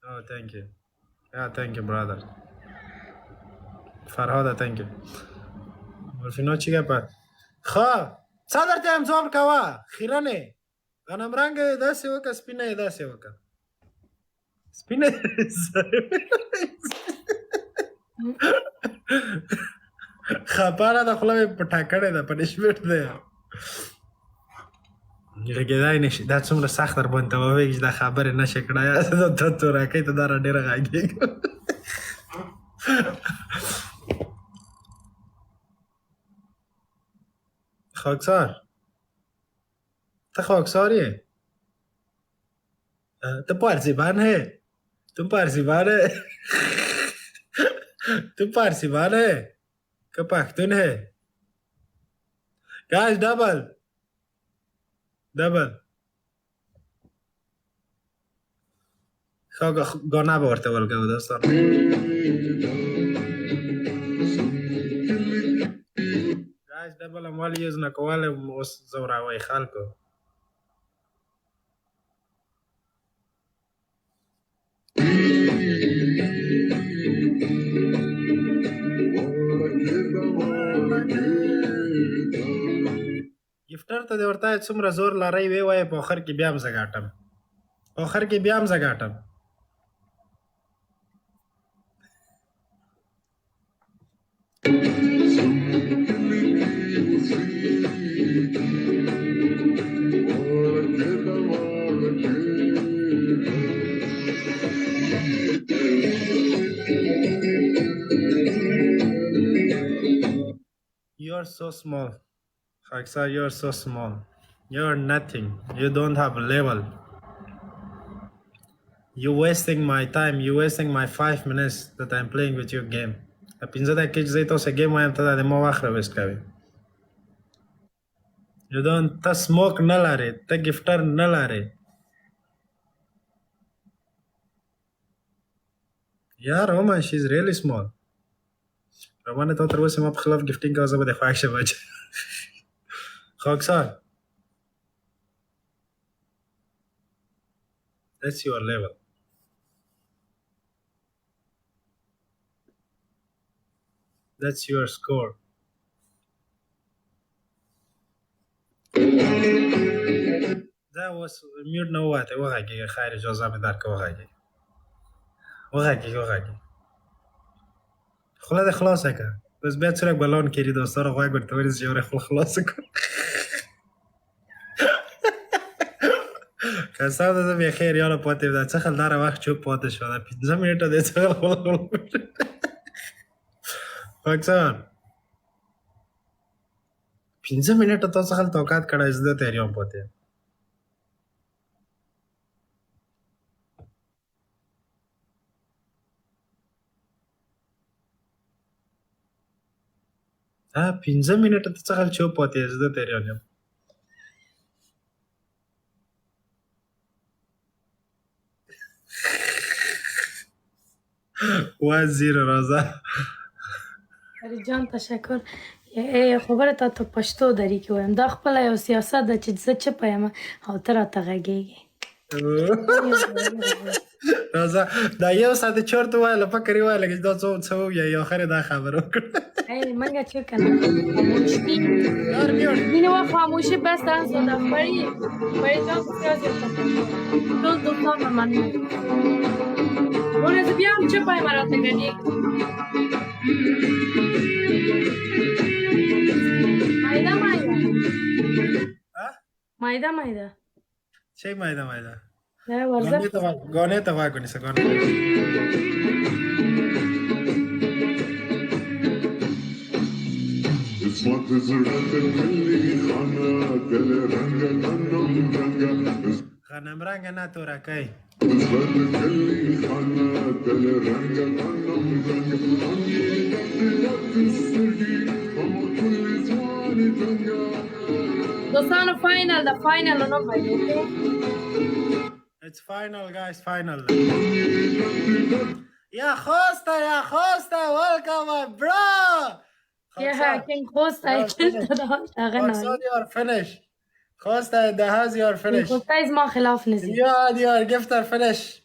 Oh, thank you. Yeah, thank you, brother. Farhada, thank you. Wolfino chiga pa. Kha, sadar te am zob kawa. Khirane. Ganam rang dase waka spina dase waka. Spina. Khapara da khula me patakade da punishment de. لګیدای نشي دا څومره سخت در باندې وایي چې دا خبره نشه کړای ته تو راکې ته دا ډیره غاګي خاکسار ته خاکسار یې ته پارسیبان ہے तुम पारसीबान है तुम पारसीबान है कि पख्तून है guys double double गाना ورته ولګو دوستان guys double اموال یوز نه کوله اوس زوراوي خلکو ګفټر ته د ورته څومره زور لاري وی وای په اخر کې بیا هم زګاټم اخر کې بیا هم زګاټم You're so small. Haksar, you're so small. You're nothing. You don't have a level. You're wasting my time. You're wasting my 5 minutes that I'm playing with your game. پنځه دقیقې زه تاسو ګیم وایم ته د ما وخت ویسټ کوي. You don't ته سموک نه لرې ته ګفټر نه لرې یار رومان she's really small. رومان ته تر اوسه ما په خلاف ګفټینګ کوه زه به د خوښ شم خاکسار that's your level. That's your score. That was mute نه واته وغږیږه خیر اجازه مې درکړه وغږیږه خوله دې خلاصه کړه بس بیا څرک بلان کړي دوستانو غوږ ورته ونیسئ چې یوه خوله خلاصه کړو قسم ده زه بیا خیر یاله پاتې ده څه خل داره وخت چوپ پاتې شو ده 15 منټه دی څه خوله خاکسار 15 منټه تاسو خل توقعات کړه زه د تیاریام پاتې 15 منټه ته څه خل چوپ پاتې زه د تیاریام 1-0 راځه کاری جان تشکر خبره تا ته پښتو دري کې وایم دا خپله یو سیاست ده چې زه چپه یم او ته راته غږېږې راځه دا یو ساعت چرت ووایه فکر یې وایه لکه چې دا څه ووایي اخر یې دا خبره وکړه منګه چې کنه خاموشي ځینې وخت خاموشي best answer ده بړي جان خو بیا زیاته ټول دوستان مې مننه ونه زه بیا هم چپه یم راته غږېږې مایده چی مایده ورزش گانه تا غوږ ونیسه گانه غنم رنگ نه تورکی دوستانو فاینل ده فاینل رو نفایده It's final guys final یا خوسته welcome my bro کن خوسته Haksar you are finished خوسته the house you are finished خوسته از ما خلاف نزید you are gift are finished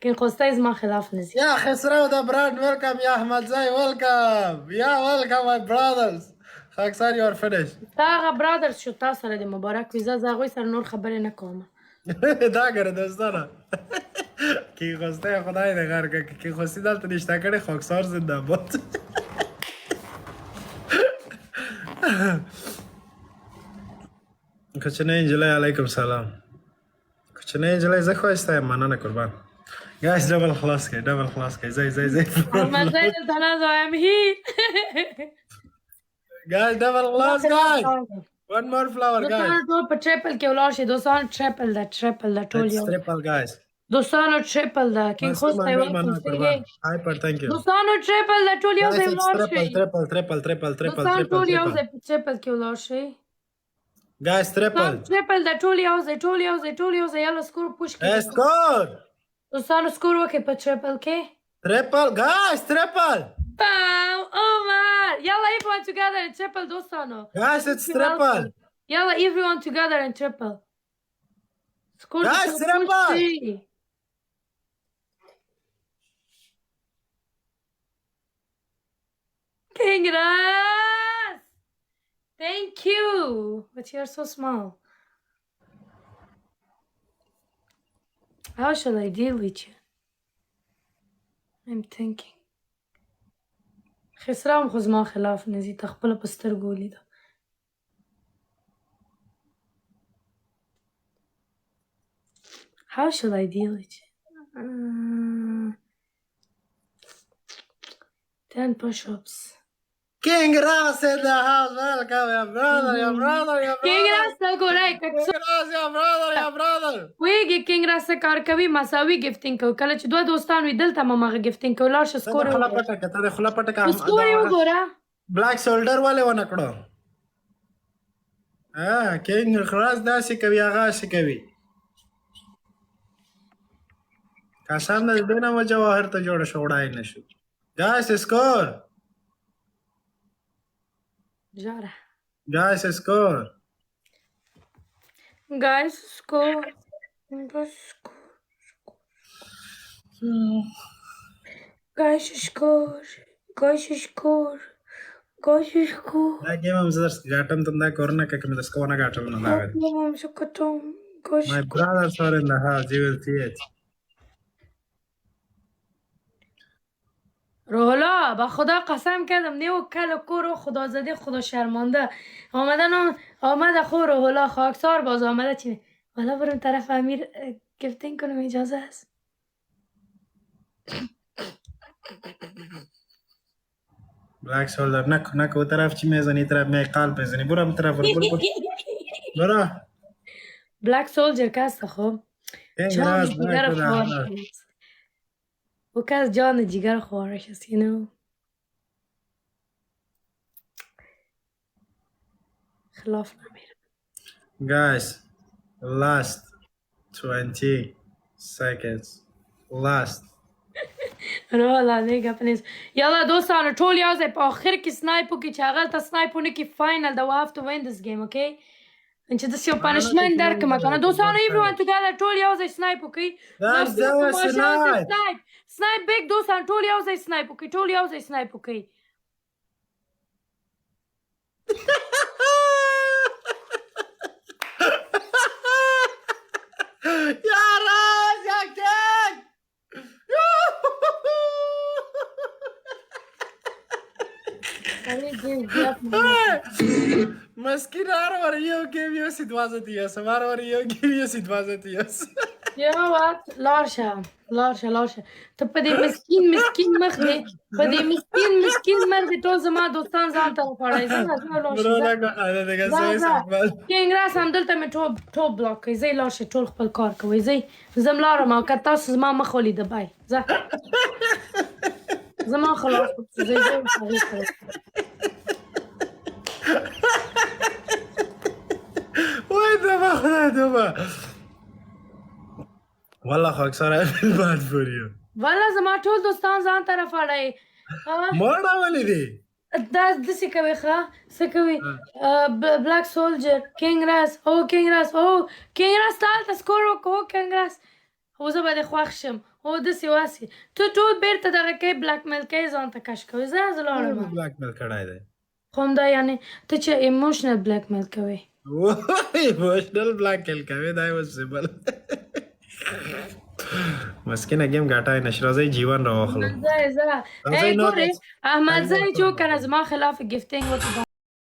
کین خوستی زما خلاف نزی یا خسرو دا براد ویلکم یا احمد زای ویلکم یا ویلکم مای برادرز خاکسار یو ار فینیش تا هغه برادرز شو تا سره دې مبارک وي زه هغوی سره نور خبرې نه کوم دا ګره دوستانه کی خوستی خدای دې غر که کی خوستی دلته نشته کړې خاکسار زنده باد کوچنۍ نجلۍ علیکم سلام کوچنۍ نجلۍ زه ښایسته یم مننه قربان Guys, double خلاص کړئ زی احمد زی دلته نه زه یم هی Guys, double خلاص guys one more flower guys دوستانو ټول په ټریپل کې ولاړ شئ دوستانو ټریپل ده ټول یو triple guys دوستانو ټریپل ده کین خوستی hyper thank you دوستانو ټریپل ده ټول یو ځای ولاړ شئ triple دوستانو ټول یو ځای په ټریپل کې ولاړ شئ guys triple ټریپل ده ټول یو ځای یاله سکور پوش کړئ score دوستانو سکور وکړئ په ټریپل کې triple guys triple Bam! Omar! Yalla, everyone together in triple, dostano. Guys, it's triple. Yalla, everyone together in triple. Score Guys, triple. Congrats! Thank you. But you're so small. How shall I deal with you? I'm thinking. خسرام خو زما خلاف نزي ته خپله په سترګو ولیده How shall I deal with you? 10 push-ups. King Ras in the house. Welcome, your brother. King Ras ته ګورئ King Ras, your brother. ویږي King Ras څه کار کوي مساوي ګفټینګ کوي کله چې دوه دوستان وي دلته هم هماغه ګفټینګ کوي لاړ شه سکور یې وګوره سکور یې وګوره بلاک شولډر ولې ونه کړو King Ras داسې کوي هغه هسې کوي کاشان د دې نه مو جواهر ته جوړه شو وړای نه شو Guys, score. جاره Guys, score. Guys, score. Guys, score. دا گیم هم زه ګاټم ته دا کورونه که مې د سکو نه ګاټل نه My brothers are in the house. You will see it. روحلا با خدا قسم کردم نیو کل کورو خدا زده خدا شرمانده آمده خور روحلا خاکسار باز آمده چی والا برم طرف امیر گفتین کنم اجازه هست Black shoulder نکو طرف چی میزنی طرف می قلب میزنی برم طرف برو بلک سولجر کسته خب جان جگر خوارش او کس جان جگر خوارش است you know خلاف نمیرم Guys, last 20 seconds. Last. رولا نیگه پنیز یالا دوستانو ټول یو ځای په آخر کې سنایپ وکړي چې هغلته سنایپ ونه کړي فاینل ده we have to win this game okay چې داسې یو پنشمنټ درکړم که نه دوستانو everyone together ټول یو ځای سنایپ وکړي سنایپ بیک دوستانو ټول یو ځای سنایپ وکړي یا راز یا کیک مسکین هر وار یو گیم یو سیدوازه دیاس هر وار یو گیم یو سیدوازه دیاس You know what? لاړشه ته په دې مسکین مخ دې په دې مسکین مخ دې ټول زما دوستان ځان ته وخوړئ کینګ راس همدلته مې ټوپ بلاک کوي ځئ لاړ شئ ټول خپل کار کوئ ځئ زه م لاړم او که تاسو زما مخ ولیده بای ځه زما خلاص ځئ وای دبا خدای دبا والله خاکسار I feel bad for you والله زما ټول دوستان ځان طرف اړئ مړه ولې دي دا داسې کوي ښه څه کوي بلاک سولجر کینګ راس تا هلته سکور وکړه کینګ راس خو زه به دې خوښ شم هو داسې واسې ته ټول بیرته دغه کوې بلاک میل کوې ځان ته کش کوې زه لاړم بلاک میل کړی دی خو همدا یعنې ته چې ایموشنل بلاک میل کوې ایموشنل بلاک میل کوي دا یو سیمبل مسکینه گیم ګټای نشه راځئ جیوان راواخلو احمد ځای ګورې احمد ځای چې وکنه زما خلاف ګفټینګ ورته